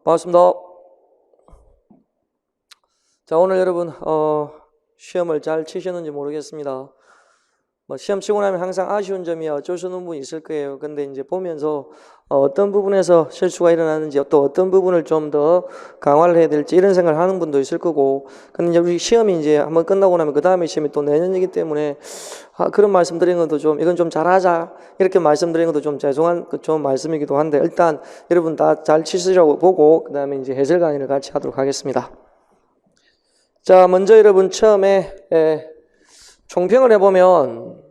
반갑습니다. 자, 오늘 여러분 시험을 잘 치셨는지 모르겠습니다. 시험 치고 나면 항상 아쉬운 점이야 어쩔 수 없는 부분이 있을 거예요. 근데 이제 보면서 어떤 부분에서 실수가 일어나는지, 또 어떤 부분을 좀 더 강화를 해야 될지 이런 생각을 하는 분도 있을 거고, 근데 이제 우리 시험이 이제 한번 끝나고 나면 그 다음에 시험이 또 내년이기 때문에 그런 말씀 드리는 것도 좀, 이건 좀 잘하자 이렇게 말씀드리는 것도 좀 죄송한 좀 말씀이기도 한데, 일단 여러분 다 잘 치시라고 보고 그 다음에 이제 해설 강의를 같이 하도록 하겠습니다. 자, 먼저 여러분 처음에 총평을 해보면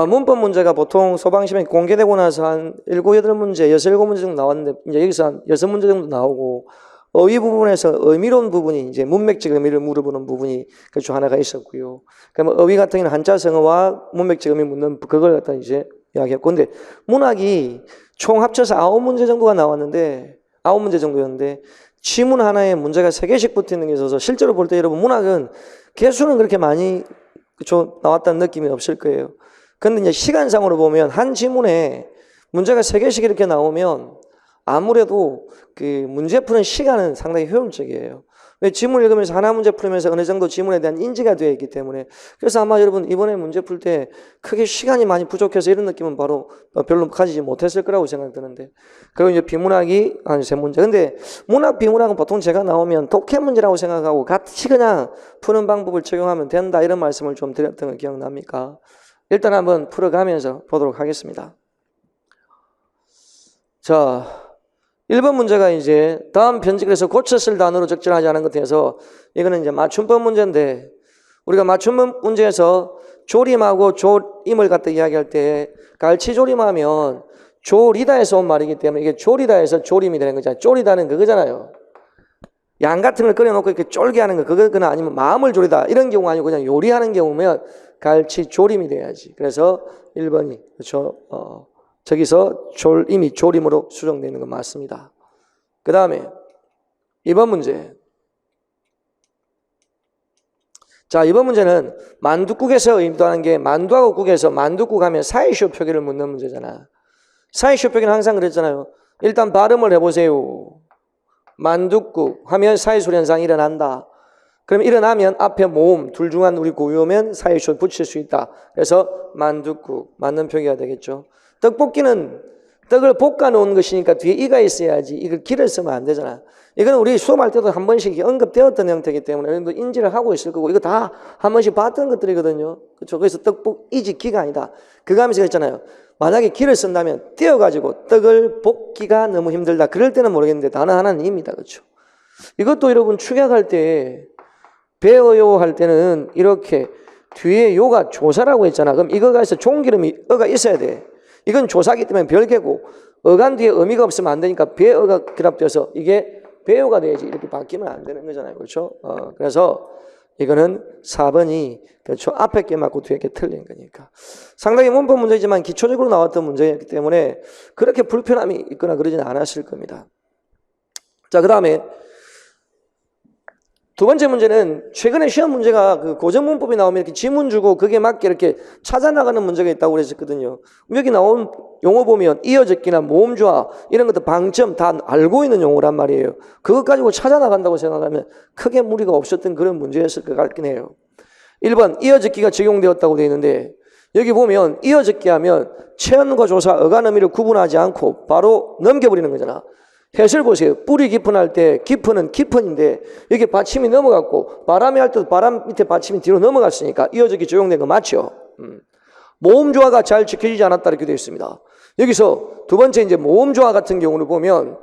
문법 문제가 보통 소방시험에 공개되고 나서 한 7, 8문제, 6, 7문제 정도 나왔는데, 이제 여기서 한 6문제 정도 나오고, 어휘 부분에서 의미로운 부분이 이제 문맥적 의미를 물어보는 부분이 그중 하나가 있었고요. 그러면 어휘 같은 경우는 한자성어와 문맥적 의미 묻는 그걸 갖다 이제 이야기했고, 근데 문학이 총 합쳐서 9문제 정도가 나왔는데, 9문제 정도였는데, 지문 하나에 문제가 3개씩 붙어 있는 게 있어서 실제로 볼 때 여러분 문학은 개수는 그렇게 많이 나왔다는 느낌이 없을 거예요. 근데 이제 시간상으로 보면 한 지문에 문제가 3개씩 이렇게 나오면 아무래도 그 문제 푸는 시간은 상당히 효율적이에요. 왜? 지문을 읽으면서 하나 문제 풀면서 어느 정도 지문에 대한 인지가 되어 있기 때문에. 그래서 아마 여러분 이번에 문제 풀 때 크게 시간이 많이 부족해서 이런 느낌은 바로 별로 가지지 못했을 거라고 생각드는데, 그리고 이제 비문학이 한 3문제. 근데 문학 비문학은 보통 제가 나오면 독해 문제라고 생각하고 같이 그냥 푸는 방법을 적용하면 된다 이런 말씀을 좀 드렸던 거 기억납니까? 일단 한번 풀어가면서 보도록 하겠습니다. 자, 1번 문제가 이제 다음 편집에서 고쳐 쓸 단어로 적절하지 않은 것에 대해서, 이거는 이제 맞춤법 문제인데, 우리가 맞춤법 문제에서 조림하고 조임을 갖다 이야기할 때 갈치조림하면 조리다에서 온 말이기 때문에 이게 조리다에서 조림이 되는 거잖아요. 조리다는 그거잖아요. 양 같은 걸 끓여놓고 이렇게 쫄게 하는 거, 그거나 아니면 마음을 조리다 이런 경우 아니고 그냥 요리하는 경우면 갈치조림이 돼야지. 그래서 1번이 그렇죠. 저기서 졸임이 조림으로 수정되는 건 맞습니다. 그 다음에 2번 문제. 자, 이번 문제는 만둣국에서 의미하는 게, 만두하고 국에서 만둣국 하면 사이쇼 표기를 묻는 문제잖아. 사이쇼 표기는 항상 그랬잖아요. 일단 발음을 해보세요. 만둣국 하면 사이소리 현상이 일어난다. 그럼 일어나면 앞에 모음, 둘 중 한 우리 고유어면 사이쇼 붙일 수 있다. 그래서 만둣국, 맞는 표기가 되겠죠. 떡볶이는 떡을 볶아 놓은 것이니까 뒤에 이가 있어야지, 이걸 기를 쓰면 안 되잖아. 이거는 우리 수업할 때도 한 번씩 언급되었던 형태이기 때문에 여러분도 인지를 하고 있을 거고, 이거 다 한 번씩 봤던 것들이거든요. 그렇죠? 그래서 떡볶이지 기가 아니다. 그거 하면서 했잖아요. 만약에 기를 쓴다면 띄어가지고 떡을 볶기가 너무 힘들다. 그럴 때는 모르겠는데 단어 하나는 입니다. 그렇죠? 이것도 여러분 축약할 때 배워요 할 때는 이렇게 뒤에 요가 조사라고 했잖아. 그럼 이거가 있어 종기름이 어가 있어야 돼. 이건 조사기 때문에 별개고, 어간 뒤에 의미가 없으면 안 되니까 배어가 결합돼서 이게 배어가 돼야지 이렇게 바뀌면 안 되는 거잖아요. 그렇죠? 그래서 이거는 4번이 그렇죠. 앞에 게 맞고 뒤에 게 틀린 거니까. 상당히 문법 문제지만 기초적으로 나왔던 문제였기 때문에 그렇게 불편함이 있거나 그러지는 않았을 겁니다. 자, 그 다음에 두 번째 문제는 최근에 시험 문제가 그 고전문법이 나오면 이렇게 지문 주고 그게 맞게 이렇게 찾아나가는 문제가 있다고 그랬었거든요. 여기 나온 용어 보면 이어적기나 모음조화 이런 것도 방점 다 알고 있는 용어란 말이에요. 그것 가지고 찾아나간다고 생각하면 크게 무리가 없었던 그런 문제였을 것 같긴 해요. 1번 이어적기가 적용되었다고 되어 있는데, 여기 보면 이어적기 하면 체언과 조사, 어간 의미를 구분하지 않고 바로 넘겨버리는 거잖아. 해설 보세요. 뿌리 깊은 할 때 깊은은 깊은인데 여기 받침이 넘어갔고, 바람이 할 때도 바람 밑에 받침이 뒤로 넘어갔으니까 이어적기 적용된 거 맞죠? 모음조화가 잘 지켜지지 않았다 이렇게 되어 있습니다. 여기서 두 번째 이제 모음조화 같은 경우를 보면,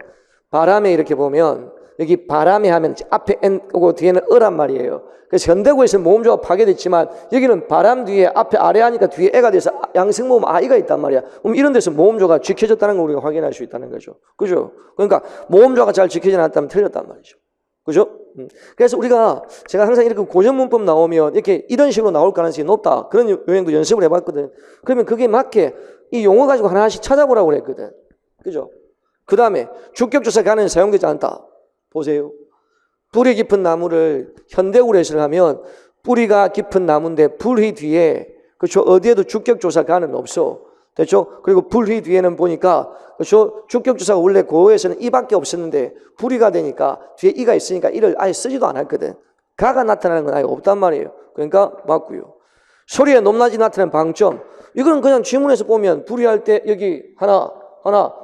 바람에 이렇게 보면 여기 바람에 하면 앞에 N고 뒤에는 어란 말이에요. 그래서 현대구에서 모음조화 파괴됐지만 여기는 바람 뒤에 앞에 아래 하니까 뒤에 애가 돼서 양성모음 아이가 있단 말이야. 그럼 이런 데서 모음조화가 지켜졌다는 걸 우리가 확인할 수 있다는 거죠. 그죠? 그러니까 모음조화가 잘 지켜지지 않았다면 틀렸단 말이죠. 그죠? 그래서 우리가 제가 항상 이렇게 고전문법 나오면 이렇게 이런 식으로 나올 가능성이 높다. 그런 요행도 연습을 해봤거든. 그러면 그게 맞게 이 용어 가지고 하나씩 찾아보라고 그랬거든. 그죠? 그 다음에 주격조사 가능이 사용되지 않다. 보세요. 뿌리 깊은 나무를 현대구로 해석을 하면 뿌리가 깊은 나무인데 불이 뒤에, 그렇죠? 어디에도 주격조사 가는 없어. 됐죠? 그리고 불휘 뒤에는 보니까 그렇죠? 주격주사가 원래 고어에서는 이밖에 없었는데 불휘가 되니까 뒤에 이가 있으니까 이를 아예 쓰지도 않았거든. 가가 나타나는 건 아예 없단 말이에요. 그러니까 맞고요. 소리의 높낮이 나타나는 방점. 이거는 그냥 지문에서 보면 불휘할 때 여기 하나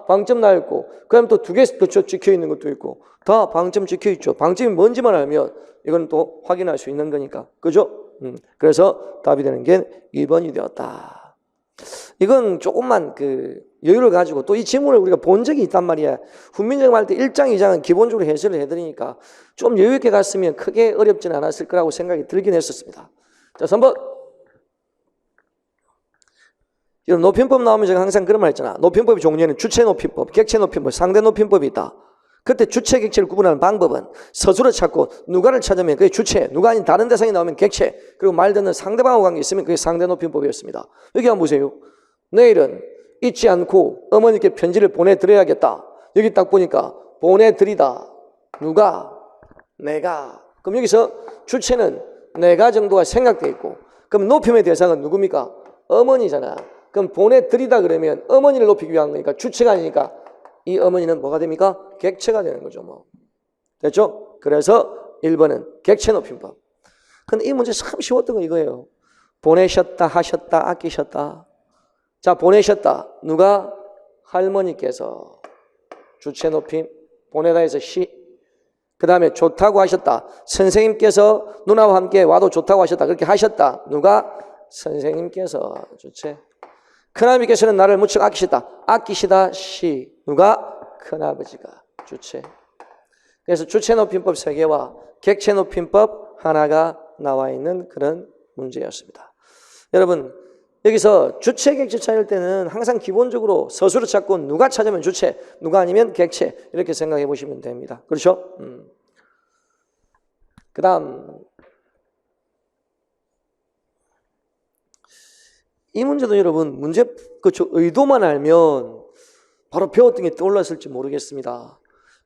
방점 나 있고, 그다음 또 두 개 그렇죠? 찍혀 있는 것도 있고, 다 방점 찍혀 있죠. 방점이 뭔지만 알면 이건 또 확인할 수 있는 거니까, 그죠? 그래서 답이 되는 게 2번이 되었다. 이건 조금만 그 여유를 가지고 또 이 지문을 우리가 본 적이 있단 말이야. 훈민정음 할 때 1장, 2장은 기본적으로 해설을 해드리니까 좀 여유 있게 갔으면 크게 어렵지는 않았을 거라고 생각이 들긴 했었습니다. 자, 3번. 여러분, 높임법 나오면 제가 항상 그런 말 했잖아. 높임법의 종류에는 주체 높임법, 객체 높임법, 상대 높임법이 있다. 그때 주체, 객체를 구분하는 방법은 서술을 찾고 누가를 찾으면 그게 주체, 누가 아닌 다른 대상이 나오면 객체, 그리고 말 듣는 상대방하고 관계 있으면 그게 상대 높임법이었습니다. 여기 한번 보세요. 내일은 잊지 않고 어머니께 편지를 보내드려야겠다. 여기 딱 보니까 보내드리다. 누가? 내가. 그럼 여기서 주체는 내가 정도가 생각되어 있고, 그럼 높임의 대상은 누굽니까? 어머니잖아. 그럼 보내드리다 그러면 어머니를 높이기 위한 거니까 주체가 아니니까 이 어머니는 뭐가 됩니까? 객체가 되는 거죠. 뭐. 됐죠? 그래서 1번은 객체 높임법. 근데 이 문제 참 쉬웠던 거 이거예요. 보내셨다, 하셨다, 아끼셨다. 자, 보내셨다. 누가? 할머니께서. 주체 높임. 보내다 해서 시. 그 다음에 좋다고 하셨다. 선생님께서 누나와 함께 와도 좋다고 하셨다. 그렇게 하셨다. 누가? 선생님께서. 주체. 큰아버지께서는 나를 무척 아끼시다. 아끼시다 시. 누가? 큰아버지가. 주체. 그래서 주체 높임법 3개와 객체 높임법 하나가 나와 있는 그런 문제였습니다. 여러분, 여기서 주체, 객체 찾을 때는 항상 기본적으로 서술을 찾고 누가 찾으면 주체, 누가 아니면 객체 이렇게 생각해 보시면 됩니다. 그렇죠? 그 다음 이 문제도 여러분 문제 그렇죠? 의도만 알면 바로 배웠던 게 떠올랐을지 모르겠습니다.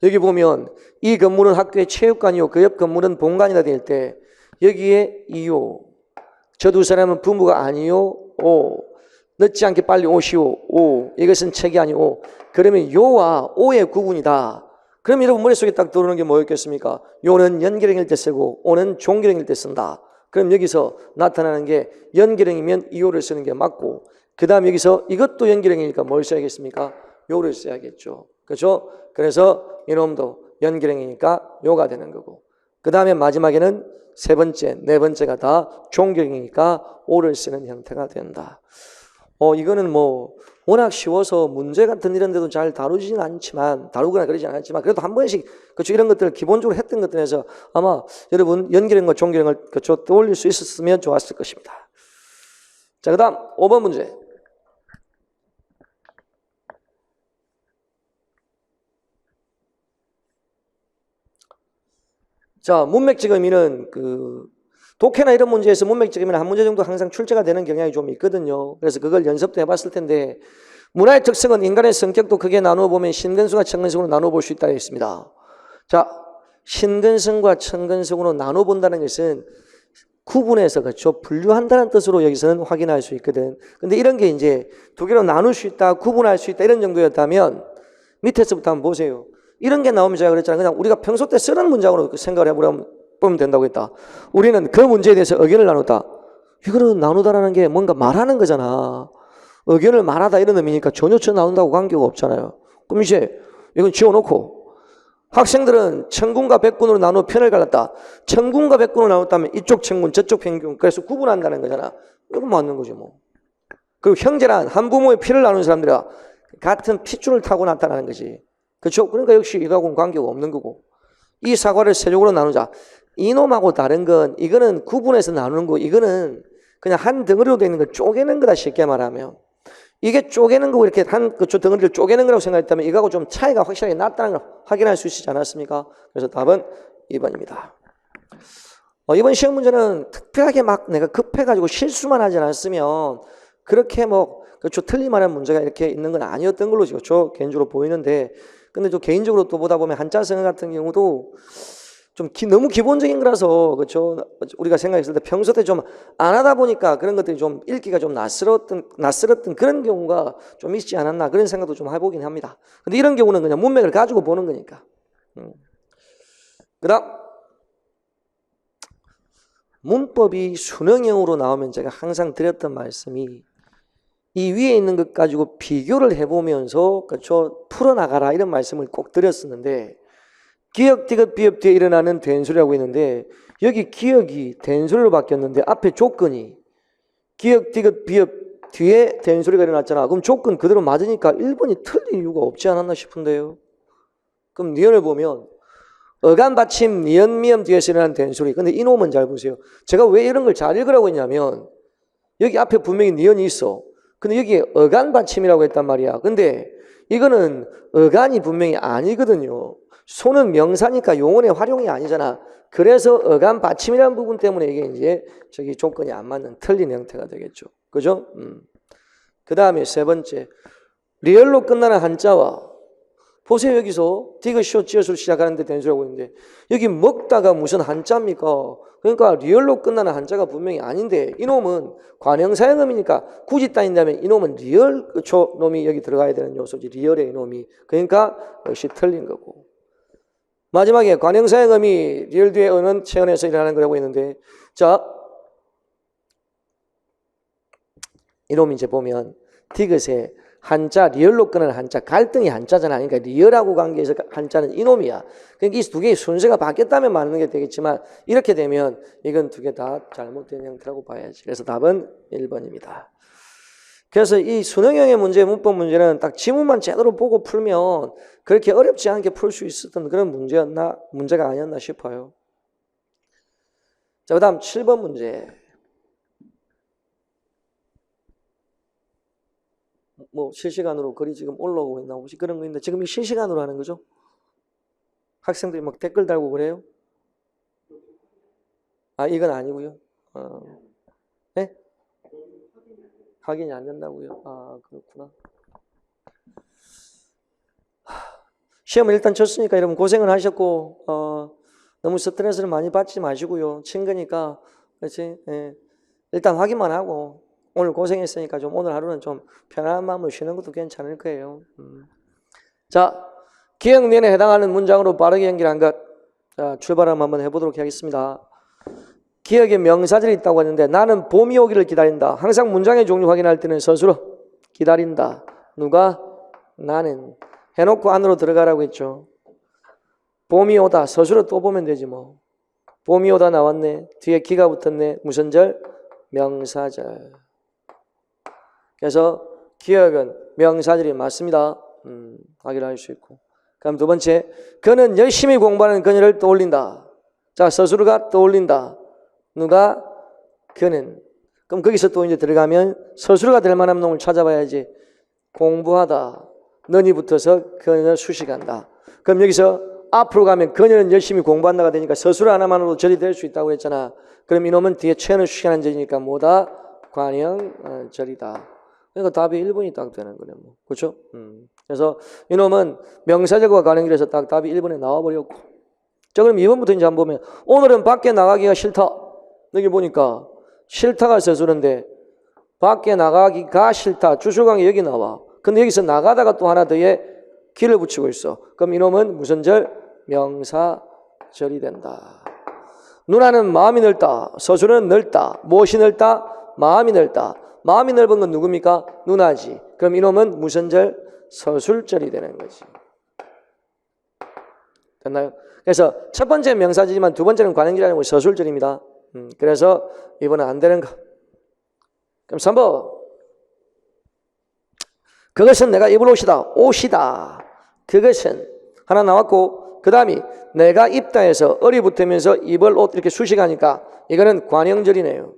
여기 보면 이 건물은 학교의 체육관이요 그 옆 건물은 본관이라 될 때 여기에 이요 저 두 사람은 부부가 아니요 오 늦지 않게 빨리 오시오 오 이것은 책이 아니오 그러면 요와 오의 구분이다. 그럼 여러분 머릿속에 딱 들어오는 게 뭐였겠습니까? 요는 연결형일 때 쓰고 오는 종결형일 때 쓴다. 그럼 여기서 나타나는 게 연결형이면 이요를 쓰는 게 맞고 그 다음 여기서 이것도 연결형이니까 뭘 써야겠습니까? 요를 써야겠죠. 그렇죠? 그래서 이놈도 연결형이니까 요가 되는 거고 그 다음에 마지막에는 세 번째, 네 번째가 다 종결형이니까 오를 쓰는 형태가 된다. 이거는 뭐 워낙 쉬워서 문제 같은 이런 데도 잘 다루지는 않지만 다루거나 그러지 않았지만 그래도 한 번씩 그렇죠 이런 것들을 기본적으로 했던 것들에서 아마 여러분 연결형과 종결형을 그렇죠 떠올릴 수 있었으면 좋았을 것입니다. 자, 그 다음 5번 문제. 자, 문맥적 의미는 독해나 이런 문제에서 문맥적 의미는 한 문제 정도 항상 출제가 되는 경향이 좀 있거든요. 그래서 그걸 연습도 해봤을 텐데 문화의 특성은 인간의 성격도 크게 나누어 보면 신근성과 천근성으로 나누어 볼 수 있다고 했습니다. 자, 신근성과 천근성으로 나누어 본다는 것은 구분해서 그렇죠 분류한다는 뜻으로 여기서는 확인할 수 있거든. 근데 이런 게 이제 두 개로 나눌 수 있다, 구분할 수 있다 이런 정도였다면 밑에서부터 한번 보세요. 이런 게 나오면 제가 그랬잖아요. 그냥 우리가 평소 때 쓰는 문장으로 생각을 해보면 된다고 했다. 우리는 그 문제에 대해서 의견을 나눴다. 이거는 나누다라는 게 뭔가 말하는 거잖아. 의견을 말하다 이런 의미니까 전혀 나눈다고 관계가 없잖아요. 그럼 이제 이건 지워놓고 학생들은 천군과 백군으로 나누어 편을 갈랐다. 천군과 백군으로 나눴다면 이쪽 천군 저쪽 백군 그래서 구분한다는 거잖아. 이건 맞는 거지 뭐. 그리고 형제란 한 부모의 피를 나누는 사람들이라 같은 핏줄을 타고 나타나는 거지. 그렇죠? 그러니까 역시 이거하고는 관계가 없는 거고 이 사과를 세족으로 나누자. 이놈하고 다른 건 이거는 구분해서 나누는 거 이거는 그냥 한 덩어리로 되어 있는 걸 쪼개는 거다 쉽게 말하면 이게 쪼개는 거고 이렇게 한 덩어리를 쪼개는 거라고 생각했다면 이거하고 좀 차이가 확실하게 났다는 걸 확인할 수 있지 않았습니까? 그래서 답은 2번입니다. 이번 시험 문제는 특별하게 막 내가 급해가지고 실수만 하지 않았으면 그렇게 뭐 그렇죠 틀릴만한 문제가 이렇게 있는 건 아니었던 걸로 그렇죠 개인적으로 보이는데 근데 또 개인적으로 또 보다 보면 한자성어 같은 경우도 너무 기본적인 거라서 그렇죠. 우리가 생각했을 때 평소 때 좀 안 하다 보니까 그런 것들이 좀 읽기가 좀 낯설었던 그런 경우가 좀 있지 않았나 그런 생각도 좀 해보긴 합니다. 근데 이런 경우는 그냥 문맥을 가지고 보는 거니까. 그다음 문법이 수능형으로 나오면 제가 항상 드렸던 말씀이 이 위에 있는 것 가지고 비교를 해보면서 그렇죠 풀어나가라 이런 말씀을 꼭 드렸었는데 기역, 디귿, 비읍 뒤에 일어나는 된소리라고 있는데 여기 기역이 된소리로 바뀌었는데 앞에 조건이 기역, 디귿, 비읍 뒤에 된소리가 일어났잖아. 그럼 조건 그대로 맞으니까 1번이 틀린 이유가 없지 않았나 싶은데요. 그럼 니은을 보면 어간 받침 니은 미음 뒤에서 일어나는 된소리. 근데 이놈은 잘 보세요. 제가 왜 이런 걸 잘 읽으라고 했냐면 여기 앞에 분명히 니은이 있어. 근데 여기에 어간 받침이라고 했단 말이야. 근데 이거는 어간이 분명히 아니거든요. 소는 명사니까 용언의 활용이 아니잖아. 그래서 어간 받침이라는 부분 때문에 이게 이제 저기 조건이 안 맞는 틀린 형태가 되겠죠. 그죠? 그 다음에 세 번째. 리얼로 끝나는 한자와 보세요. 여기서 디귿, 찌엇으로 시작하는데 된소리라고 있는데 여기 먹다가 무슨 한자입니까? 그러니까 리얼로 끝나는 한자가 분명히 아닌데 이놈은 관형사형음이니까 굳이 따진다면 이놈은 리얼 그쵸? 놈이 여기 들어가야 되는 요소지. 리얼의 이놈이. 그러니까 역시 틀린 거고. 마지막에 관형사형음이 리얼 뒤에 어는 체언에서 일어나는 거라고 했는데 자 이놈 이제 보면 디귿에 한자 리얼로 끊는 한자 갈등이 한자잖아. 그러니까 리얼하고 관계에서 한자는 이놈이야. 그러니까 이 두 개의 순서가 바뀌었다면 맞는 게 되겠지만 이렇게 되면 이건 두 개 다 잘못된 형태라고 봐야지. 그래서 답은 1번입니다. 그래서 이 수능형의 문제, 문법 문제는 딱 지문만 제대로 보고 풀면 그렇게 어렵지 않게 풀 수 있었던 그런 문제가 아니었나 싶어요. 자, 그 다음 7번 문제. 뭐 실시간으로 글이 지금 올라오고 있나 혹시 그런 거 있는데 지금 이 실시간으로 하는 거죠? 학생들이 막 댓글 달고 그래요? 아, 이건 아니고요. 네? 확인이 안 된다고요? 아, 그렇구나. 시험을 일단 쳤으니까 여러분 고생을 하셨고 너무 스트레스를 많이 받지 마시고요. 친 거니까 그렇지? 예. 일단 확인만 하고 오늘 고생했으니까 좀 오늘 하루는 좀 편안한 마음으로 쉬는 것도 괜찮을 거예요. 자, 기억년에 해당하는 문장으로 빠르게 연결한 것. 자, 출발함 한번 해보도록 하겠습니다. 기억에 명사절이 있다고 했는데 나는 봄이 오기를 기다린다. 항상 문장의 종류 확인할 때는 스스로 기다린다. 누가? 나는. 해놓고 안으로 들어가라고 했죠. 봄이 오다. 스스로 또 보면 되지 뭐. 봄이 오다 나왔네. 뒤에 기가 붙었네. 무슨 절? 명사절. 그래서 기억은 명사절이 맞습니다. 확인할 수 있고. 그럼 두 번째, 그는 열심히 공부하는 그녀를 떠올린다. 자, 스스로가 떠올린다. 누가? 그는. 그럼 거기서 또 이제 들어가면 스스로가 될 만한 놈을 찾아봐야지. 공부하다. 너니 붙어서 그녀를 수식한다. 그럼 여기서 앞으로 가면 그녀는 열심히 공부한다가 되니까 스스로 하나만으로 절이 될 수 있다고 했잖아. 그럼 이놈은 뒤에 최연을 수식하는 절이니까 뭐다? 관형절이다. 그러니까 답이 1번이 딱 되는 거네. 뭐. 그렇죠? 그래서 이놈은 명사절과 관형절에서 딱 답이 1번에 나와버렸고. 자, 그럼 2번부터 이제 한번 보면 오늘은 밖에 나가기가 싫다. 여기 보니까 싫다가 스스로인데 밖에 나가기가 싫다. 주술강이 여기 나와. 근데 여기서 나가다가 또 하나 더에 기를 붙이고 있어. 그럼 이놈은 무슨 절? 명사절이 된다. 누나는 마음이 넓다. 서술은 넓다. 무엇이 넓다? 마음이 넓다. 마음이 넓은 건 누굽니까? 누나지. 그럼 이놈은 무슨 절? 서술절이 되는 거지. 됐나요? 그래서 첫 번째 명사절이지만 두 번째는 관형절이 아니고 서술절입니다. 그래서 이번은 안 되는 거. 그럼 3번. 그것은 내가 입을 옷이다. 옷이다. 그것은 하나 나왔고 그 다음이 내가 입다 해서 어리 붙으면서 입을 옷 이렇게 수식하니까 이거는 관형절이네요.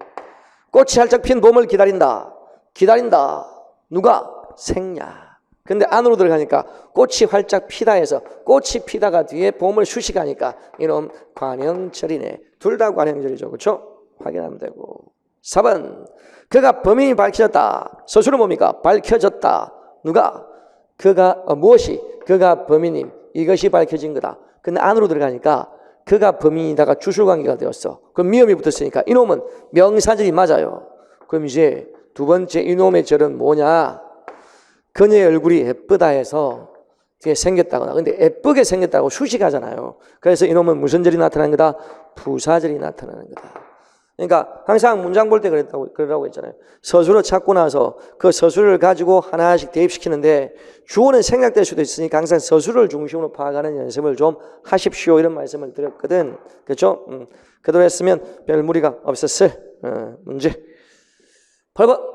꽃이 활짝 핀 봄을 기다린다. 기다린다. 누가? 생야. 근데 안으로 들어가니까 꽃이 활짝 피다 해서 꽃이 피다가 뒤에 봄을 수식하니까 이놈 관형절이네. 둘 다 관형절이죠. 그렇죠? 확인하면 되고. 4번. 그가 범인이 밝혀졌다. 서술은 뭡니까? 밝혀졌다. 누가? 그가 무엇이? 그가 범인임. 이것이 밝혀진 거다. 근데 안으로 들어가니까 그가 범인이다가 주술관계가 되었어. 그럼 미음이 붙었으니까 이놈은 명사절이 맞아요. 그럼 이제 두 번째 이놈의 절은 뭐냐? 그녀의 얼굴이 예쁘다 해서 그게 생겼다거나, 근데 예쁘게 생겼다고 수식하잖아요. 그래서 이놈은 무슨 절이 나타나는 거다? 부사절이 나타나는 거다. 그러니까 항상 문장 볼 때 그러라고 했잖아요. 서술을 찾고 나서 그 서술을 가지고 하나씩 대입시키는데 주어는 생략될 수도 있으니까 항상 서술을 중심으로 파악하는 연습을 좀 하십시오, 이런 말씀을 드렸거든. 그렇죠? 그대로 했으면 별 무리가 없었을 문제. 8번.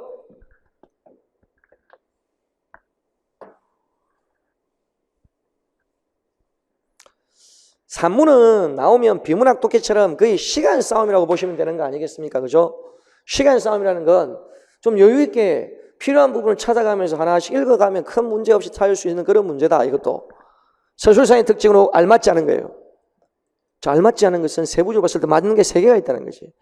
산문은 나오면 비문학 독해처럼 거의 시간 싸움이라고 보시면 되는 거 아니겠습니까? 그죠? 시간 싸움이라는 건 좀 여유 있게 필요한 부분을 찾아가면서 하나씩 읽어가면 큰 문제 없이 찾을 수 있는 그런 문제다. 이것도 서술상의 특징으로 알맞지 않은 거예요. 자, 알맞지 않은 것은 세부적으로 봤을 때 맞는 게 3개가 있다는 거지.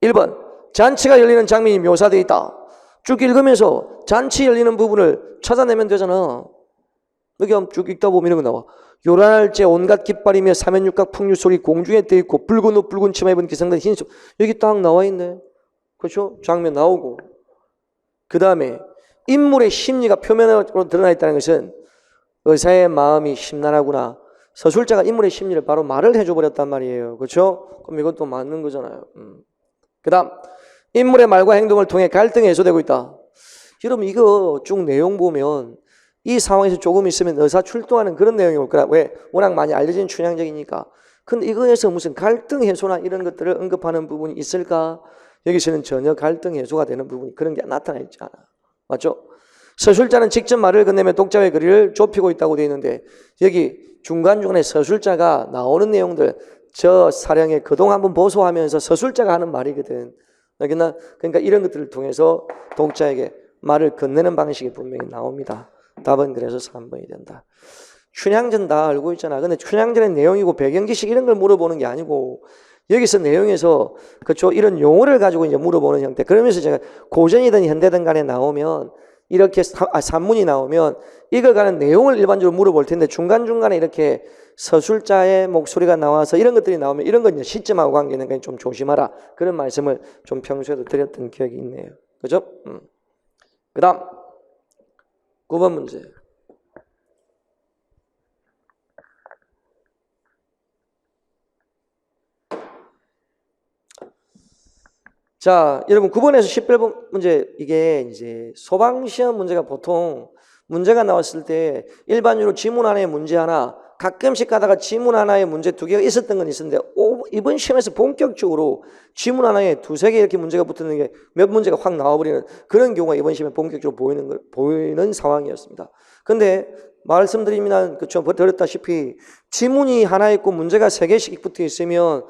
1번, 잔치가 열리는 장면이 묘사되어 있다. 쭉 읽으면서 잔치 열리는 부분을 찾아내면 되잖아. 여기 쭉 읽다 보면 이런 거 나와. 요란할제 온갖 깃발이며 사면육각 풍류 소리 공중에 떠있고 붉은 옷 붉은 치마 입은 기상들 흰수, 여기 딱 나와 있네. 그렇죠? 장면 나오고. 그 다음에 인물의 심리가 표면으로 드러나 있다는 것은 의사의 마음이 심란하구나. 서술자가 인물의 심리를 바로 말을 해줘 버렸단 말이에요. 그렇죠? 그럼 이것도 맞는 거잖아요. 그 다음, 인물의 말과 행동을 통해 갈등이 해소되고 있다. 여러분 이거 쭉 내용 보면 이 상황에서 조금 있으면 의사 출동하는 그런 내용이 올 거라. 왜? 워낙 많이 알려진 춘향적이니까. 근데 이거에서 무슨 갈등 해소나 이런 것들을 언급하는 부분이 있을까? 여기서는 전혀 갈등 해소가 되는 부분이 그런 게 나타나 있지 않아. 맞죠? 서술자는 직접 말을 건네며 독자의 거리를 좁히고 있다고 되어 있는데 여기 중간중간에 서술자가 나오는 내용들, 저 사령의 그동 한번 보소하면서 서술자가 하는 말이거든. 그러니까 이런 것들을 통해서 독자에게 말을 건네는 방식이 분명히 나옵니다. 답은 그래서 3번이 된다. 춘향전 다 알고 있잖아. 근데 춘향전의 내용이고 배경지식 이런 걸 물어보는 게 아니고 여기서 내용에서 그쵸 이런 용어를 가지고 이제 물어보는 형태. 그러면서 제가 고전이든 현대든 간에 나오면 이렇게 산문이 나오면 이걸 가는 내용을 일반적으로 물어볼 텐데 중간중간에 이렇게 서술자의 목소리가 나와서 이런 것들이 나오면 이런 건 이제 시점하고 관계는 그냥 좀 조심하라. 그런 말씀을 좀 평소에도 드렸던 기억이 있네요. 그죠? 그 다음 9번 문제. 자, 여러분 9번에서 11번 문제, 이게 이제 소방시험 문제가 보통 문제가 나왔을 때 일반적으로 지문 하나에 문제 하나, 가끔씩 가다가 지문 하나에 문제 2개가 있었던 건 있었는데 이번 시험에서 본격적으로 지문 하나에 2-3개 이렇게 문제가 붙는 게 몇 문제가 확 나와버리는 그런 경우가 이번 시험에 본격적으로 보이는 상황이었습니다. 근데 말씀드리면 그쵸, 드렸다시피 지문이 하나 있고 문제가 3개씩 붙어 있으면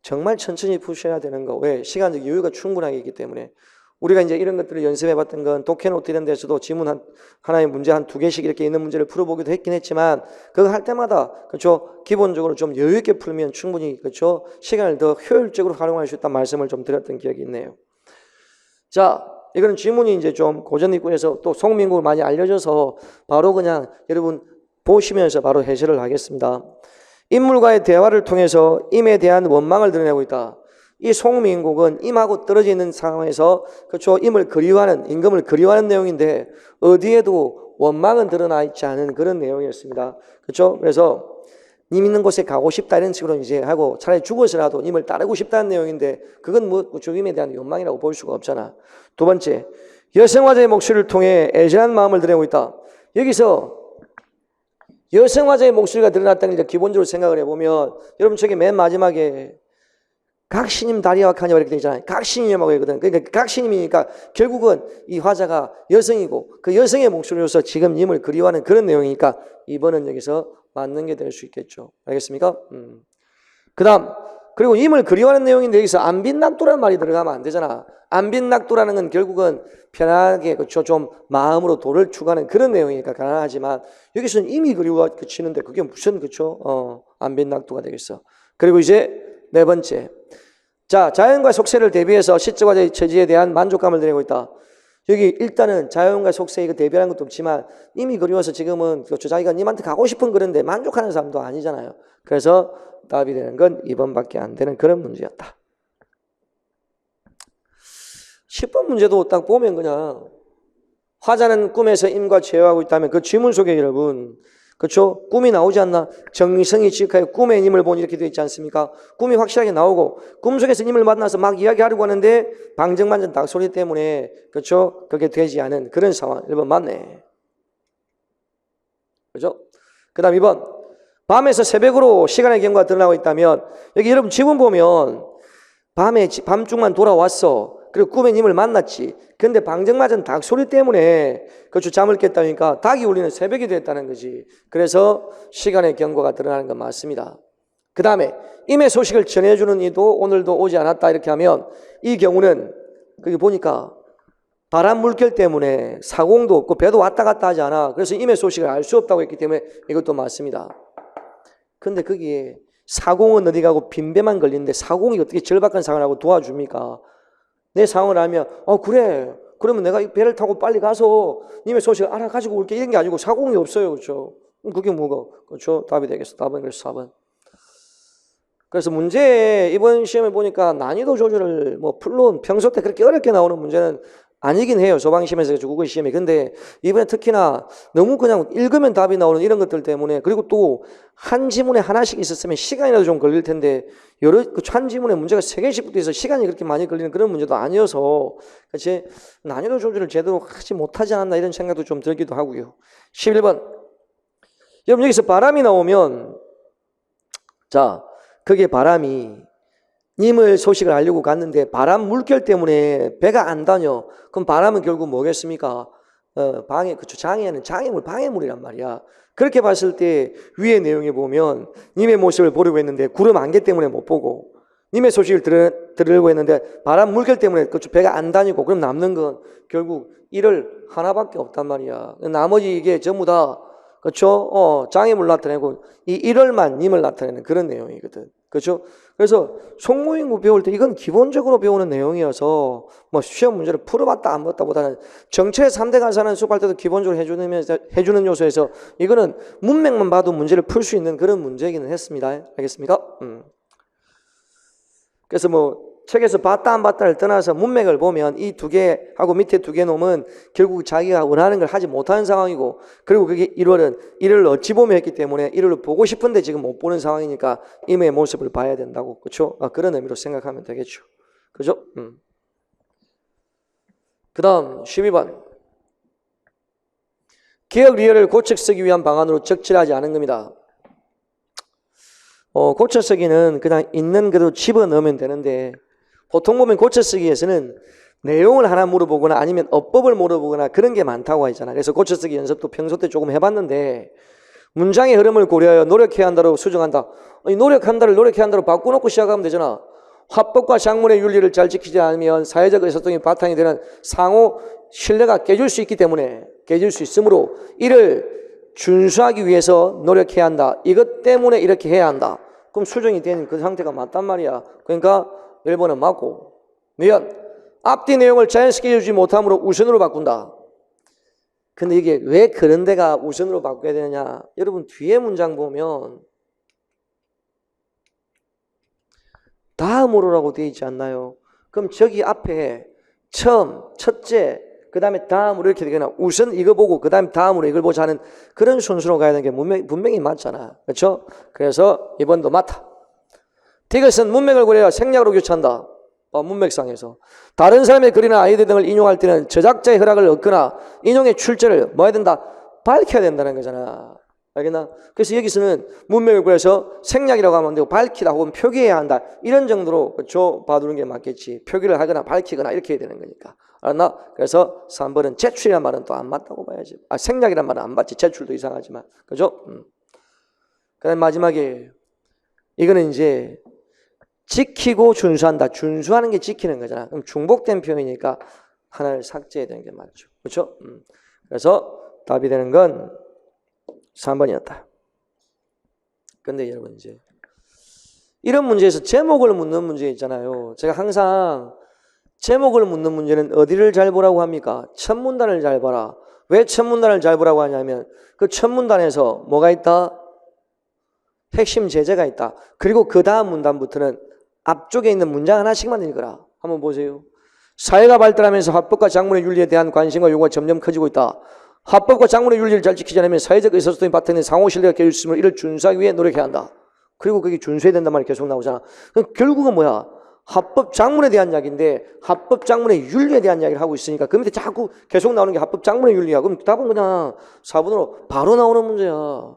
정말 천천히 푸셔야 되는 거. 왜? 시간적 여유가 충분하게 있기 때문에. 우리가 이제 이런 것들을 연습해 봤던 건 독해노트 이런 데서도 지문 하나의 문제 2개씩 이렇게 있는 문제를 풀어보기도 했긴 했지만 그거 할 때마다 그렇죠? 기본적으로 좀 여유 있게 풀면 충분히 그렇죠? 시간을 더 효율적으로 활용할 수 있다는 말씀을 좀 드렸던 기억이 있네요. 자, 이거는 지문이 이제 좀 고전입구에서 또 송민국을 많이 알려져서 바로 그냥 여러분 보시면서 바로 해설을 하겠습니다. 인물과의 대화를 통해서 임에 대한 원망을 드러내고 있다. 이 송민국은 임하고 떨어져 있는 상황에서 그렇죠, 임을 그리워하는, 임금을 그리워하는 내용인데 어디에도 원망은 드러나 있지 않은 그런 내용이었습니다. 그렇죠? 그래서 님 있는 곳에 가고 싶다 이런 식으로 이제 하고 차라리 죽어서라도 님을 따르고 싶다는 내용인데 그건 뭐 죽임에 대한 욕망이라고 볼 수가 없잖아. 두 번째, 여성화자의 목소리를 통해 애절한 마음을 드러내고 있다. 여기서 여성화자의 목소리가 드러났다는 걸 기본적으로 생각을 해보면 여러분 저기 맨 마지막에 각신임 다리와 카니와 이렇게 되어 있잖아요. 각신임이라고 하거든. 그러니까 각신임이니까 결국은 이 화자가 여성이고 그 여성의 목소리로서 지금 님을 그리워하는 그런 내용이니까 이번은 여기서 맞는 게 될 수 있겠죠. 알겠습니까? 그 다음, 그리고 임을 그리워하는 내용인데 여기서 안빈낙도라는 말이 들어가면 안 되잖아. 안빈낙도라는 건 결국은 편하게 그렇죠, 좀 마음으로 도를 추구하는 그런 내용이니까 가능하지만 여기서는 임이 그리워치는데 그게 무슨 그렇죠? 안빈낙도가 되겠어. 그리고 이제 네 번째, 자 자연과 속세를 대비해서 시적화자의 처지에 대한 만족감을 드리고 있다. 여기 일단은 자연과 속세 이거 대별한 것도 없지만 이미 그리워서 지금은 자기가 님한테 가고 싶은 그런데 만족하는 사람도 아니잖아요. 그래서 답이 되는 건 2번밖에 안 되는 그런 문제였다. 10번 문제도 딱 보면 그냥 화자는 꿈에서 임과 제어하고 있다면 그 지문 속에 여러분 그렇죠? 꿈이 나오지 않나? 정성이 지극하여 꿈에 님을 보니 이렇게 되어 있지 않습니까? 꿈이 확실하게 나오고 꿈속에서 님을 만나서 막 이야기하려고 하는데 방정만전 닭소리 때문에 그렇죠? 그게 되지 않은 그런 상황. 1번 맞네. 그렇죠? 그 다음 2번 밤에서 새벽으로 시간의 경과가 드러나고 있다면 여기 여러분 지문 보면 밤중만 돌아왔어. 그리고 꿈에 님을 만났지. 근데 방정맞은 닭 소리 때문에 그렇죠 잠을 깼다니까 닭이 울리는 새벽이 됐다는 거지. 그래서 시간의 경과가 드러나는 건 맞습니다. 그 다음에 임의 소식을 전해주는 이도 오늘도 오지 않았다 이렇게 하면 이 경우는 거기 보니까 바람 물결 때문에 사공도 없고 배도 왔다 갔다 하지 않아. 그래서 임의 소식을 알 수 없다고 했기 때문에 이것도 맞습니다. 근데 거기에 사공은 어디 가고 빈배만 걸리는데 사공이 어떻게 절박한 상황을 하고 도와줍니까? 내 상황을 알면 그래 그러면 내가 이 배를 타고 빨리 가서 님의 소식을 알아가지고 올게 이런 게 아니고 사공이 없어요. 그렇죠? 그게 뭐가 그렇죠? 답이 되겠어. 답은 그래서 4번. 그래서 문제 이번 시험에 보니까 난이도 조절을 물론 평소 때 그렇게 어렵게 나오는 문제는 아니긴 해요. 소방시험에서 국어 시험에. 근데 이번에 특히나 너무 그냥 읽으면 답이 나오는 이런 것들 때문에 그리고 또 한 지문에 하나씩 있었으면 시간이라도 좀 걸릴 텐데 한 지문에 문제가 3개씩 붙어 있어 시간이 그렇게 많이 걸리는 그런 문제도 아니어서 그치? 난이도 조절을 제대로 하지 못하지 않았나 이런 생각도 좀 들기도 하고요. 11번 여러분 여기서 바람이 나오면 자 그게 바람이 님을 소식을 알려고 갔는데 바람 물결 때문에 배가 안 다녀. 그럼 바람은 결국 뭐겠습니까? 장애는 장애물, 방해물이란 말이야. 그렇게 봤을 때 위의 내용에 보면 님의 모습을 보려고 했는데 구름 안개 때문에 못 보고 님의 소식을 들으려고 했는데 바람 물결 때문에 배가 안 다니고 그럼 남는 건 결국 이를 하나밖에 없단 말이야. 나머지 이게 전부 다 그렇죠? 장애물 나타내고 이 일월만 님을 나타내는 그런 내용이거든. 그렇죠? 그래서 속모임구 배울 때 이건 기본적으로 배우는 내용이어서 시험 문제를 풀어봤다 안 풀었다 보다는 정체 3대 가사는 수업할 때도 기본적으로 해주는 요소에서 이거는 문맥만 봐도 문제를 풀 수 있는 그런 문제이기는 했습니다. 알겠습니까? 그래서 책에서 봤다 안 봤다를 떠나서 문맥을 보면 이 2개하고 밑에 2개 놈은 결국 자기가 원하는 걸 하지 못하는 상황이고 그리고 그게 1월을 어찌 보며 했기 때문에 1월을 보고 싶은데 지금 못 보는 상황이니까 임의 모습을 봐야 된다고 그렇죠? 그런 의미로 생각하면 되겠죠. 그죠? 그 다음 12번 기억 리얼을 고쳐 쓰기 위한 방안으로 적절하지 않은 겁니다. 고쳐 쓰기는 그냥 있는 그대로 집어넣으면 되는데 보통 보면 고쳐 쓰기에서는 내용을 하나 물어보거나 아니면 어법을 물어보거나 그런 게 많다고 하잖아. 그래서 고쳐 쓰기 연습도 평소 때 조금 해봤는데 문장의 흐름을 고려하여 노력해야 한다고 수정한다. 이 노력한다를 노력해야 한다로 바꿔놓고 시작하면 되잖아. 화법과 작문의 윤리를 잘 지키지 않으면 사회적 의사소통이 바탕이 되는 상호 신뢰가 깨질 수 있기 때문에 깨질 수 있으므로 이를 준수하기 위해서 노력해야 한다. 이것 때문에 이렇게 해야 한다. 그럼 수정이 된 그 상태가 맞단 말이야. 그러니까 1번은 맞고 미연 앞뒤 내용을 자연스럽게 해주지 못함으로 우선으로 바꾼다. 근데 이게 왜 그런 데가 우선으로 바꿔야 되느냐. 여러분 뒤에 문장 보면 다음으로라고 되어 있지 않나요? 그럼 저기 앞에 처음, 첫째, 그 다음에 다음으로 이렇게 되거나 우선 이거 보고 그 다음에 다음으로 이걸 보자 하는 그런 순서로 가야 되는 게 분명히 맞잖아. 그렇죠? 그래서 2번도 맞다. 디귿은 문맥을 고려해 생략으로 교체한다. 문맥상에서 다른 사람의 글이나 아이디어 등을 인용할 때는 저작자의 허락을 얻거나 인용의 출처를 뭐 해야 된다? 밝혀야 된다는 거잖아. 알겠나? 그래서 여기서는 문맥을 고려해서 생략이라고 하면 안 되고 밝히다 혹은 표기해야 한다. 이런 정도로 그렇죠? 봐두는 게 맞겠지. 표기를 하거나 밝히거나 이렇게 해야 되는 거니까. 알았나? 그래서 3번은 제출이란 말은 또 안 맞다고 봐야지. 생략이란 말은 안 맞지. 제출도 이상하지만. 그죠? 그 다음 마지막에 이거는 이제 지키고 준수한다. 준수하는 게 지키는 거잖아. 그럼 중복된 표현이니까 하나를 삭제해야 되는 게 맞죠. 그렇죠? 그래서 답이 되는 건 3번이었다. 근데 여러분 이제 이런 문제에서 제목을 묻는 문제 있잖아요. 제가 항상 제목을 묻는 문제는 어디를 잘 보라고 합니까? 첫 문단을 잘 봐라. 왜 첫 문단을 잘 보라고 하냐면 그 첫 문단에서 뭐가 있다? 핵심 제재가 있다. 그리고 그 다음 문단부터는 앞쪽에 있는 문장 하나씩만 읽어라. 한번 보세요. 사회가 발달하면서 합법과 작물의 윤리에 대한 관심과 요구가 점점 커지고 있다. 합법과 작물의 윤리를 잘 지키지 않으면 사회적 의사소통이 바탕된 상호신뢰가 깨질 이를 준수하기 위해 노력해야 한다. 그리고 그게 준수해야 된단 말이 계속 나오잖아. 결국은 뭐야? 합법 작물에 대한 이야기인데 합법 작물의 윤리에 대한 이야기를 하고 있으니까 그 밑에 자꾸 계속 나오는 게 합법 작물의 윤리야. 그럼 답은 그냥 4번으로 바로 나오는 문제야.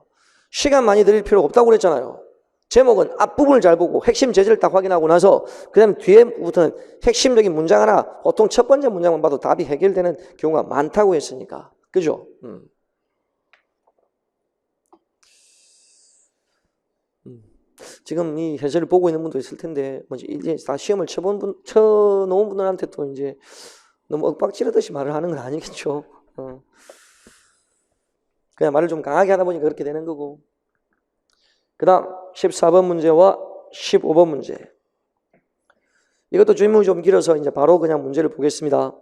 시간 많이 들일 필요가 없다고 그랬잖아요. 제목은 앞부분을 잘 보고 핵심 제재를 딱 확인하고 나서 그 다음에 뒤에부터는 핵심적인 문장 하나, 보통 첫 번째 문장만 봐도 답이 해결되는 경우가 많다고 했으니까. 그죠? 지금 이 해설을 보고 있는 분도 있을 텐데, 뭐지, 이제 다 시험을 쳐놓은 분들한테 또 이제 너무 엇박지르듯이 말을 하는 건 아니겠죠. 그냥 말을 좀 강하게 하다 보니까 그렇게 되는 거고. 그 다음 14번 문제와 15번 문제. 이것도 질문이 좀 길어서 이제 바로 그냥 문제를 보겠습니다.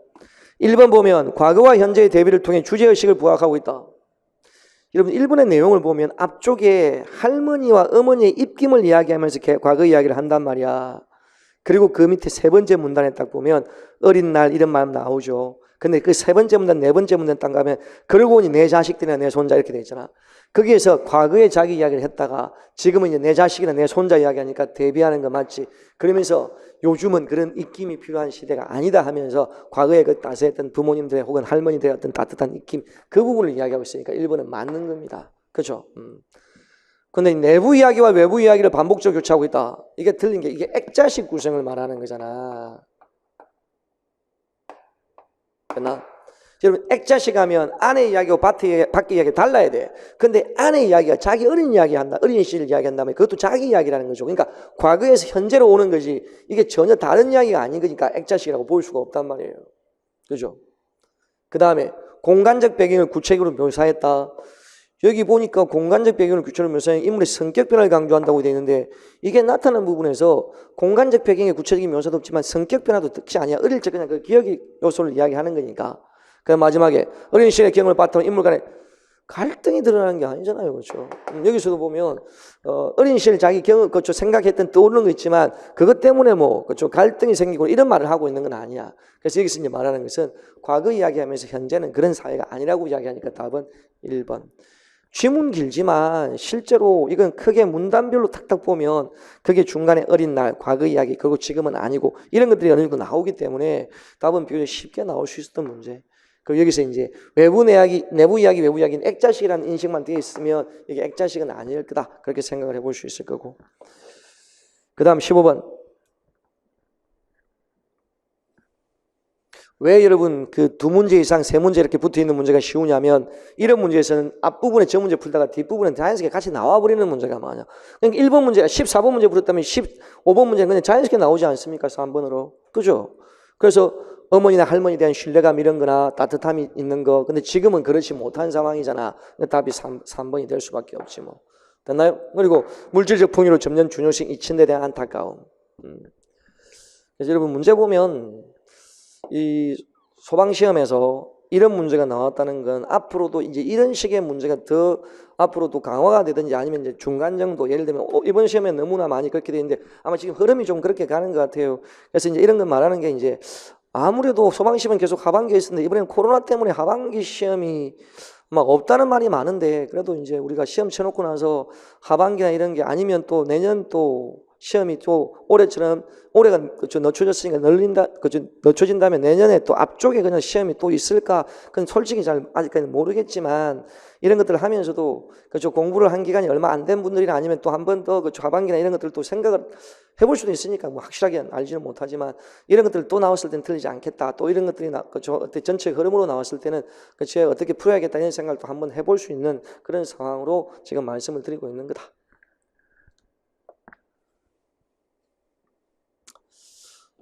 1번 보면 과거와 현재의 대비를 통해 주제의식을 부각하고 있다. 여러분 1번의 내용을 보면 앞쪽에 할머니와 어머니의 입김을 이야기하면서 과거 이야기를 한단 말이야. 그리고 그 밑에 세 번째 문단에 딱 보면 어린 날 이런 말 나오죠. 근데 그 세 번째 문단, 네 번째 문단 딱 가면 그러고 보니 내 자식들이나 내 손자 이렇게 돼 있잖아. 거기에서 과거에 자기 이야기를 했다가 지금은 이제 내 자식이나 내 손자 이야기하니까 대비하는 거 맞지. 그러면서 요즘은 그런 입김이 필요한 시대가 아니다 하면서 과거에 그 따스했던 부모님들의 혹은 할머니들의 어떤 따뜻한 입김 그 부분을 이야기하고 있으니까 1번은 맞는 겁니다. 그렇죠? 근데 내부 이야기와 외부 이야기를 반복적으로 교차하고 있다. 이게 틀린 게 이게 액자식 구성을 말하는 거잖아. 됐나? 여러분 액자식 하면 안의 이야기와 밖의 이야기 달라야 돼. 근데 안의 이야기가 자기 어린 이야기 한다. 어린 시를 이야기한다면 그것도 자기 이야기라는 거죠. 그러니까 과거에서 현재로 오는 거지 이게 전혀 다른 이야기가 아닌 거니까 액자식이라고 볼 수가 없단 말이에요. 그죠? 그 다음에 공간적 배경을 구체적으로 묘사했다. 여기 보니까 공간적 배경을 구체적으로 묘사한 인물의 성격 변화를 강조한다고 되어 있는데 이게 나타나는 부분에서 공간적 배경의 구체적인 묘사도 없지만 성격 변화도 뜻이 아니야. 어릴 적 그냥 그 기억의 요소를 이야기하는 거니까. 그 마지막에 어린 시절의 경험을 바탕으로 인물 간에 갈등이 드러나는 게 아니잖아요. 그렇죠? 여기서도 보면 어린 시절 자기 경험, 그렇죠? 생각했던 떠오르는 거 있지만 그것 때문에 뭐 그렇죠? 갈등이 생기고 이런 말을 하고 있는 건 아니야. 그래서 여기서 이제 말하는 것은 과거 이야기하면서 현재는 그런 사회가 아니라고 이야기하니까 답은 1번. 쥐문 길지만 실제로 이건 크게 문단별로 탁탁 보면 그게 중간에 어린 날, 과거 이야기, 그리고 지금은 아니고 이런 것들이 어느 정도 나오기 때문에 답은 비교적 쉽게 나올 수 있었던 문제. 그리고 여기서 이제 외부 이야기, 내부 이야기, 외부 이야기는 액자식이라는 인식만 되어 있으면 이게 액자식은 아닐 거다. 그렇게 생각을 해볼 수 있을 거고. 그 다음 15번. 왜 여러분 그 두 문제 이상 세 문제 이렇게 붙어있는 문제가 쉬우냐면 이런 문제에서는 앞부분에 저 문제 풀다가 뒷부분은 자연스럽게 같이 나와버리는 문제가 많아. 그러니까 1번 문제가 14번 문제 풀었다면 15번 문제는 그냥 자연스럽게 나오지 않습니까? 3번으로. 그죠? 그래서 어머니나 할머니에 대한 신뢰감 이런 거나 따뜻함이 있는 거. 근데 지금은 그렇지 못한 상황이잖아. 답이 3번이 될 수밖에 없지 뭐. 됐나요? 그리고 물질적 풍요로 점점 중요성 잊힌 데 대한 안타까움. 그래서 여러분 문제 보면 이 소방시험에서 이런 문제가 나왔다는 건 앞으로도 이제 이런 식의 문제가 더 앞으로도 강화가 되든지 아니면 이제 중간 정도 예를 들면 이번 시험에 너무나 많이 그렇게 돼 있는데 아마 지금 흐름이 좀 그렇게 가는 것 같아요. 그래서 이제 이런 거 말하는 게 이제 아무래도 소방시험은 계속 하반기에 있었는데 이번엔 코로나 때문에 하반기 시험이 막 없다는 말이 많은데 그래도 이제 우리가 시험 쳐놓고 나서 하반기나 이런 게 아니면 또 내년 또 시험이 또 올해처럼 올해가 그쵸 늦춰졌으니까 늦춰진다면 내년에 또 앞쪽에 그냥 시험이 또 있을까? 그건 솔직히 잘 아직까지 모르겠지만 이런 것들을 하면서도 그쵸 공부를 한 기간이 얼마 안 된 분들이나 아니면 또 한 번 더 그쵸 하반기나 이런 것들을 또 생각을 해볼 수도 있으니까 뭐 확실하게 알지는 못하지만 이런 것들 또 나왔을 때는 틀리지 않겠다. 또 이런 것들이 그쵸 전체 흐름으로 나왔을 때는 그쵸 어떻게 풀어야겠다 이런 생각도 한번 해볼 수 있는 그런 상황으로 지금 말씀을 드리고 있는 거다.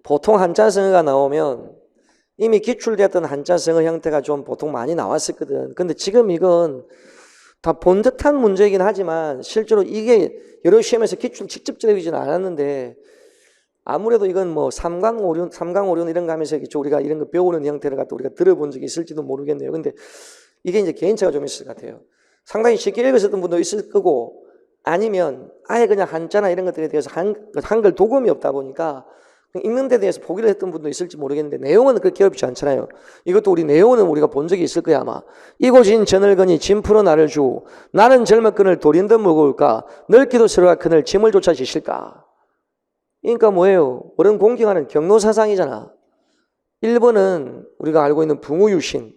보통 한자성어가 나오면 이미 기출되었던 한자성어 형태가 좀 보통 많이 나왔었거든. 근데 지금 이건 다 본 듯한 문제이긴 하지만 실제로 이게 여러 시험에서 기출 직접 들어오지는 않았는데 아무래도 이건 뭐 삼강오륜 이런 거 하면서 우리가 이런 거 배우는 형태를 갖다 우리가 들어본 적이 있을지도 모르겠네요. 근데 이게 이제 개인차가 좀 있을 것 같아요. 상당히 쉽게 읽으셨던 분도 있을 거고, 아니면 아예 그냥 한자나 이런 것들에 대해서 한글 도금이 없다 보니까 읽는 데 대해서 포기를 했던 분도 있을지 모르겠는데, 내용은 그렇게 어렵지 않잖아요. 이것도 내용은 우리가 본 적이 있을 거야 아마. 이곳인 저널거니 짐 풀어 나를 주, 나는 젊었거늘 돌인 듯 무거울까, 넓기도 서로가 그늘 짐을 조차 지실까. 그러니까 뭐예요? 어른 공경하는 경로사상이잖아. 1번은 우리가 알고 있는 붕우유신,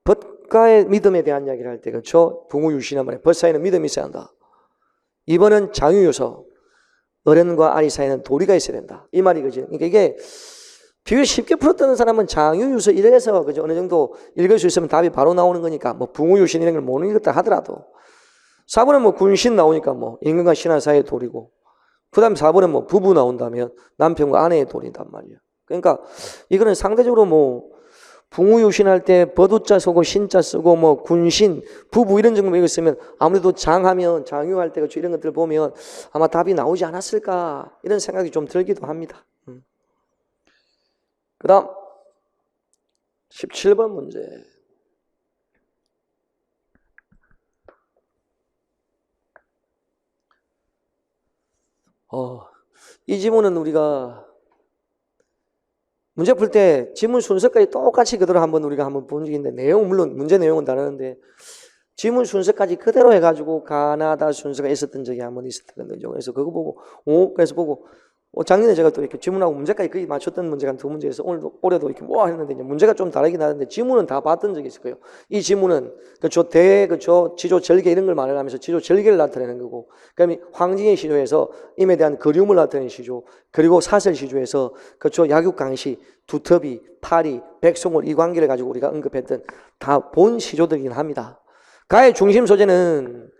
벗과의 믿음에 대한 이야기를 할 때, 그렇죠? 붕우유신한 말에 벗 사이에는 믿음이 있어야 한다. 2번은 장유유서, 어른과 아이 사이에는 도리가 있어야 된다. 이 말이 그죠? 그러니까 이게 비유 쉽게 풀었던 사람은 장유유서 이래서 그죠? 어느 정도 읽을 수 있으면 답이 바로 나오는 거니까, 뭐 붕우유신 이런 걸 못 읽었다 하더라도. 4번은 뭐 군신 나오니까 뭐 임금과 신하 사이의 도리고, 그 다음 4번은 뭐 부부 나온다면 남편과 아내의 도리단 말이야. 그러니까 이거는 상대적으로 뭐 붕우유신할 때 버두자 쓰고 신자 쓰고 뭐 군신, 부부 이런 정도 읽었으면 아무래도 장하면 장유할 때 이런 것들 보면 아마 답이 나오지 않았을까 이런 생각이 좀 들기도 합니다. 그 다음 17번 문제. 이 지문은 우리가 문제 풀 때 지문 순서까지 똑같이 그대로 우리가 한번 본 적이 있는데, 물론 문제 내용은 다르는데 지문 순서까지 그대로 해가지고 가나다 순서가 있었던 적이 한번 있었던 거죠. 그래서 그거 보고 그래서 보고 작년에 제가 또 이렇게 지문하고 문제까지 거의 맞췄던 문제가 한 2문제에서 올해도 이렇게 했는데 이제 문제가 좀 다르긴 하는데 지문은 다 봤던 적이 있을 거예요. 이 지문은 지조 절개 이런 걸 말하면서 지조 절개를 나타내는 거고, 그다음에 황징의 시조에서 임에 대한 그리움을 나타내는 시조, 그리고 사설 시조에서 약육 강시, 두터비, 파리, 백송을 이 관계를 가지고 우리가 언급했던 다 본 시조들이긴 합니다. 가의 중심 소재는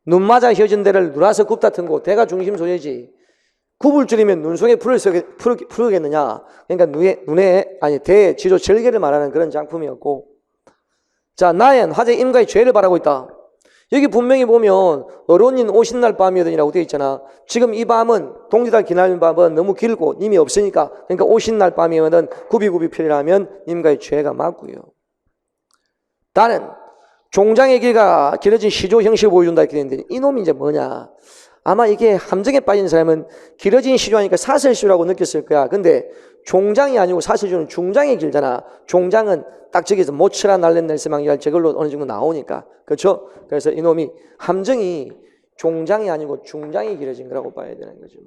눈 맞아 휘어진 데를 누라서 굽다 튼고 대가 중심 소재지. 굽을 줄이면 눈 속에 풀겠느냐. 그러니까 대 지조 절개를 말하는 그런 작품이었고, 자, 나엔 화제 임가의 죄를 바라고 있다. 여기 분명히 보면 어론인 오신날 밤이더니라고 되어 있잖아. 지금 이 밤은 동지달 기나린 밤은 너무 길고 님이 없으니까, 그러니까 오신날 밤이면은 굽이 필이라면 임가의 죄가 맞고요. 다른 종장의 길가 길어진 시조 형식을 보여준다 이렇게 되는데, 이놈이 이제 뭐냐. 아마 이게 함정에 빠진 사람은 길어진 시조하니까 사설시조라고 느꼈을 거야. 근데 종장이 아니고 사설시조는 중장이 길잖아. 종장은 딱 저기서 모처라 날랜 날새망이랄 저걸로 어느 정도 나오니까. 그렇죠? 그래서 이놈이 함정이 종장이 아니고 중장이 길어진 거라고 봐야 되는 거죠.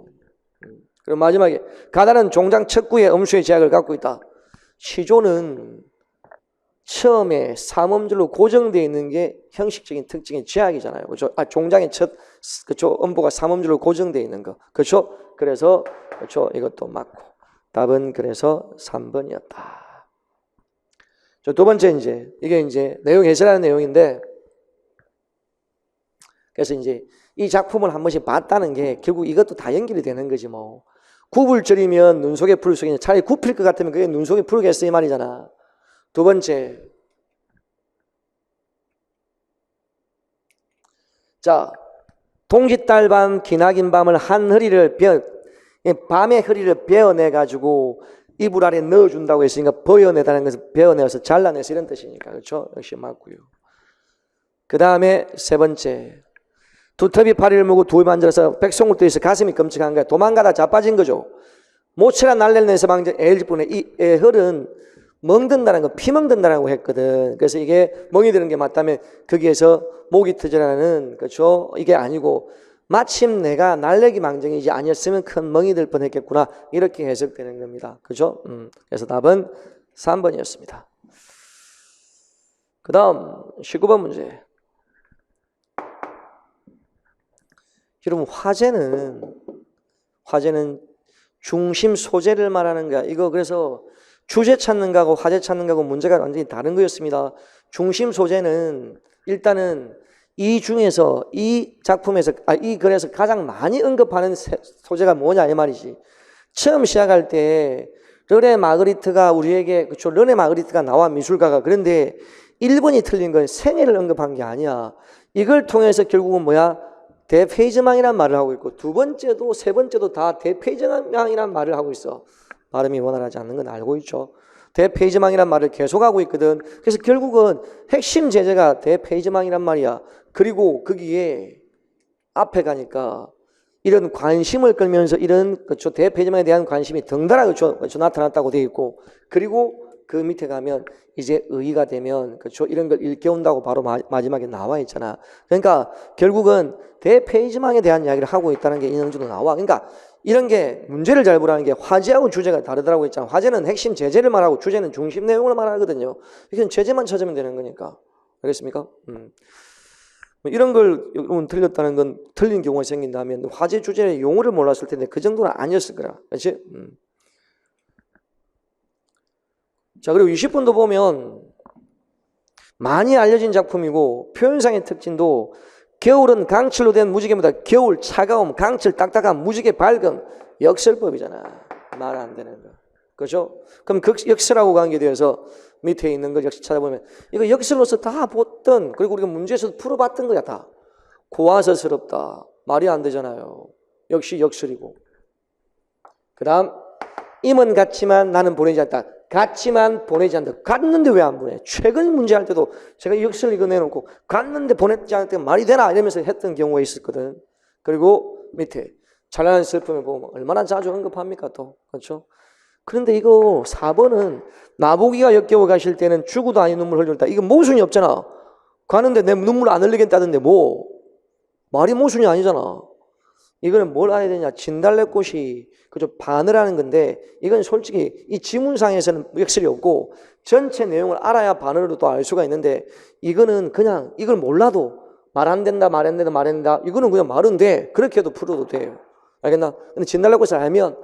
그리고 마지막에 가다는 종장 척구의 음수의 제약을 갖고 있다. 시조는 처음에 삼음절로 고정되어 있는 게 형식적인 특징의 제약이잖아요. 그렇죠? 종장의 음보가 삼음절로 고정되어 있는 거. 그렇죠? 그래서 이것도 맞고. 답은 그래서 3번이었다. 두 번째 이게 내용 해설하는 내용인데, 그래서 이 작품을 한 번씩 봤다는 게 결국 이것도 다 연결이 되는 거지 뭐. 굽을 줄이면 눈 속에 풀 수 있는, 차라리 굽힐 것 같으면 그게 눈 속에 풀겠어 이 말이잖아. 두 번째, 자, 동짓달 밤 기나긴 밤을 밤의 허리를 베어내가지고 이불 아래 넣어준다고 했으니까 버여내다는 것은 베어내서 잘라내서 이런 뜻이니까. 그렇죠? 역시 맞고요. 그 다음에 세 번째, 두터비 파리를 물고 두에 만들어서 백송을 뜨에서 가슴이 끔찍한 거야. 도망가다 자빠진 거죠. 모처라 날려내서 방전 애일뿐에 이 애헐은 멍든다는 거, 피멍든다라고 했거든. 그래서 이게 멍이 드는 게 맞다면 거기에서 목이 터져라는, 그렇죠? 이게 아니고 마침 내가 날래기 망정이지 아니었으면 큰 멍이 들 뻔했겠구나, 이렇게 해석되는 겁니다. 그렇죠? 그래서 답은 3번이었습니다. 그 다음 19번 문제. 여러분, 화제는 중심 소재를 말하는 거야. 이거 그래서 주제 찾는 거하고 화제 찾는 거하고 문제가 완전히 다른 거였습니다. 중심 소재는 일단은 이 중에서 이 작품에서 이 글에서 가장 많이 언급하는 소재가 뭐냐 이 말이지. 처음 시작할 때 르네 마그리트가 우리에게, 그렇죠? 르네 마그리트가 나와 미술가가. 그런데 1번이 틀린 건 생애를 언급한 게 아니야. 이걸 통해서 결국은 뭐야? 대페이지망이란 말을 하고 있고 두 번째도 세 번째도 다 대페이지망이란 말을 하고 있어. 발음이 원활하지 않는 건 알고 있죠. 대페이지망이란 말을 계속하고 있거든. 그래서 결국은 핵심 제재가 대페이지망이란 말이야. 그리고 거기에 앞에 가니까 이런 관심을 끌면서 이런 그렇죠, 대페이지망에 대한 관심이 덩달아 그렇죠, 나타났다고 되어 있고, 그리고 그 밑에 가면 이제 의의가 되면 그렇죠, 이런 걸 일깨운다고 바로 마지막에 나와 있잖아. 그러니까 결국은 대페이지망에 대한 이야기를 하고 있다는 게 인용주도 나와. 그러니까 이런 게 문제를 잘 보라는 게 화제하고 주제가 다르더라고 했잖아. 화제는 핵심 제재를 말하고 주제는 중심 내용을 말하거든요. 이건 제재만 찾으면 되는 거니까. 알겠습니까? 이런 걸 틀렸다는 건 틀린 경우가 생긴다면 화제 주제의 용어를 몰랐을 텐데 그 정도는 아니었을 거라. 그렇지? 자, 그리고 20분도 보면 많이 알려진 작품이고 표현상의 특징도 겨울은 강철로 된 무지개보다 겨울 차가움, 강철 딱딱함, 무지개 밝음, 역설법이잖아. 말 안 되는 거. 그죠? 그럼 그 역설하고 관계되어서 밑에 있는 걸 역시 찾아보면 이거 역설로서 다 봤던, 그리고 우리가 문제에서도 풀어봤던 거야 다. 고화서스럽다. 말이 안 되잖아요. 역시 역설이고. 그 다음 임은 같지만 나는 보내지 않다. 같지만 보내지 않다. 갔는데 왜 안 보내? 최근 문제할 때도 제가 역설 이거 내놓고 갔는데 보내지 않을 때 말이 되나 이러면서 했던 경우가 있었거든. 그리고 밑에 찬란한 슬픔을 보면 얼마나 자주 언급합니까 또. 그렇죠? 그런데 이거 4번은 나보기가 역겨워 가실 때는 죽어도 아닌 눈물 흘렸다. 이거 모순이 없잖아. 가는데 내 눈물 안 흘리겠다던데 뭐 말이 모순이 아니잖아. 이거는 뭘 알아야 되냐? 진달래꽃이 그저 반을 하는 건데 이건 솔직히 이 지문상에서는 역설이 없고 전체 내용을 알아야 반으로 또 알 수가 있는데 이거는 그냥 이걸 몰라도 말 안 된다, 말 안 된다, 말 안 된다. 이거는 그냥 말은 돼. 그렇게 해도 풀어도 돼요. 알겠나? 근데 진달래꽃을 알면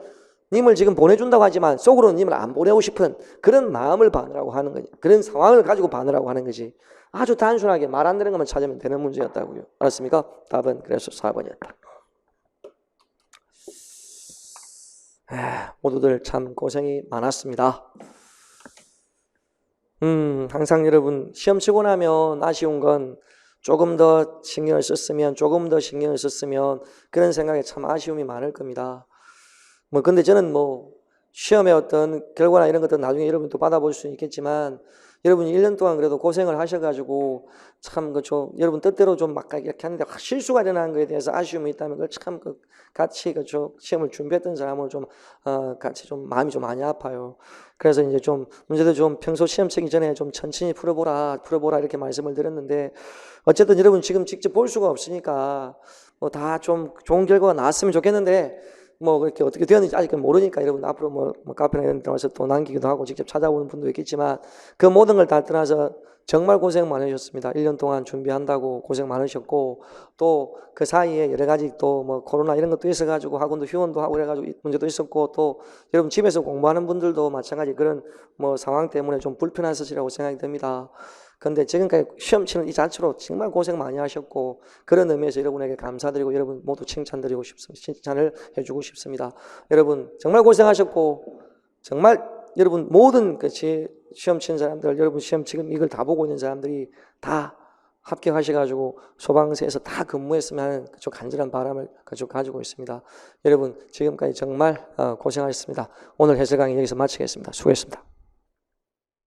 님을 지금 보내준다고 하지만 속으로는 님을 안 보내고 싶은 그런 마음을 반으라고 하는 거지. 그런 상황을 가지고 반으라고 하는 거지. 아주 단순하게 말 안 되는 것만 찾으면 되는 문제였다고요. 알았습니까? 답은 그래서 4번이었다. 모두들 참 고생이 많았습니다. 항상 여러분 시험 치고 나면 아쉬운 건 조금 더 신경을 썼으면 그런 생각에 참 아쉬움이 많을 겁니다. 근데 저는 시험의 어떤 결과나 이런 것들 나중에 여러분 또 받아볼 수 있겠지만 여러분이 1년 동안 그래도 고생을 하셔가지고 참 그렇죠. 여러분 뜻대로 좀 막 이렇게 하는데 실수가 일어나는 거에 대해서 아쉬움이 있다면 그걸 참 같이 그렇죠. 시험을 준비했던 사람으로 좀 같이 좀 마음이 좀 많이 아파요. 그래서 이제 좀 문제도 좀 평소 시험 치기 전에 좀 천천히 풀어보라 이렇게 말씀을 드렸는데 어쨌든 여러분 지금 직접 볼 수가 없으니까 다 좀 좋은 결과가 나왔으면 좋겠는데 그렇게 어떻게 되었는지 아직 모르니까 여러분 앞으로 카페나 이런 데 와서 또 남기기도 하고 직접 찾아오는 분도 있겠지만 그 모든 걸 다 떠나서 정말 고생 많으셨습니다. 1년 동안 준비한다고 고생 많으셨고 또 그 사이에 여러 가지 또 코로나 이런 것도 있어가지고 학원도 휴원도 하고 그래가지고 문제도 있었고 또 여러분 집에서 공부하는 분들도 마찬가지 그런 상황 때문에 좀 불편하시리라고 생각이 듭니다. 근데 지금까지 시험 치는 이 자체로 정말 고생 많이 하셨고 그런 의미에서 여러분에게 감사드리고 여러분 모두 칭찬드리고 싶습니다. 칭찬을 해주고 싶습니다. 여러분 정말 고생하셨고 정말 여러분 모든 시험 치는 사람들 여러분 시험 지금 이걸 다 보고 있는 사람들이 다 합격하셔가지고 소방서에서 다 근무했으면 하는 간절한 바람을 가지고 있습니다. 여러분 지금까지 정말 고생하셨습니다. 오늘 해설 강의 여기서 마치겠습니다. 수고했습니다.